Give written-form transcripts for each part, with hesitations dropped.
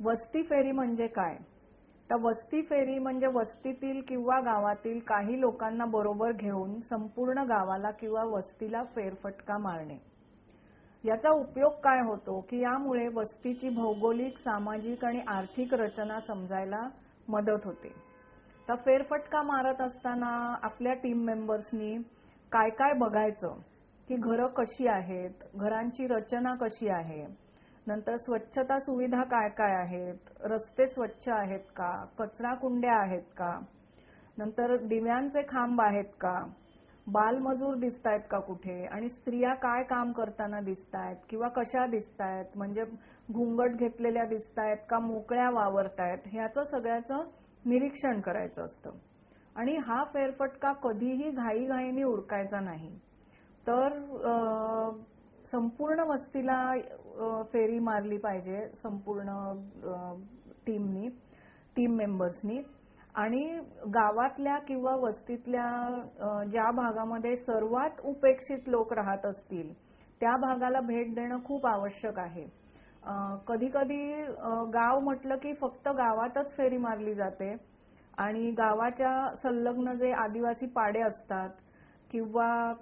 वस्ती फेरी म्हणजे काय? तर वस्ती फेरी म्हणजे वस्तीतील किंवा गावातील काही लोकांना बरोबर घेऊन संपूर्ण गावाला किंवा वस्तीला फेरफटका मारणे. याचा उपयोग काय होतो की यामुळे वस्तीची भौगोलिक, सामाजिक आणि आर्थिक रचना समजायला मदत होते. तर फेरफटका मारत असताना आपल्या टीम मेंबर्सनी काय काय बघायचं की घरं कशी आहेत, घरांची रचना कशी आहे, नंतर स्वच्छता सुविधा काय काय आहेत, रस्ते स्वच्छ आहेत का, कचरा कुंड्या आहेत का, नंतर दिव्यांचे खांब आहेत का, बालमजूर दिसतायत का कुठे, आणि स्त्रिया काय काम करताना दिसतायत किंवा कशा दिसतायत, म्हणजे घुंगट घेतलेल्या दिसतायत का मोकळ्या वावरतायत, ह्याचं सगळ्याचं निरीक्षण करायचं असतं. आणि हा फेरफटका कधीही घाईघाईने उरकायचा नाही. तर संपूर्ण वस्तीला फेरी मारली पाहिजे संपूर्ण टीमनी, टीम मेंबर्सनी. आणि गावातल्या किंवा वस्तीतल्या ज्या भागामध्ये सर्वात उपेक्षित लोक राहत असतील त्या भागाला भेट देणं खूप आवश्यक आहे. कधी कधी गाव म्हटलं की फक्त गावातच फेरी मारली जाते आणि गावाच्या संलग्न जे आदिवासी पाडे असतात किंवा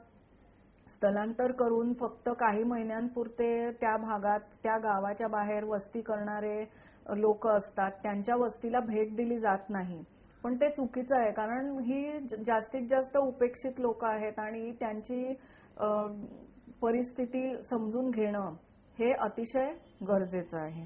स्थलांतर करून फक्त काही महिन्यांपुरते त्या भागात, त्या गावाच्या बाहेर वस्ती करणारे लोक असतात, त्यांच्या वस्तीला भेट दिली जात नाही. पण ते चुकीचं आहे, कारण ही जास्तीत जास्त उपेक्षित लोक आहेत आणि त्यांची परिस्थिती समजून घेणं हे अतिशय गरजेचं आहे.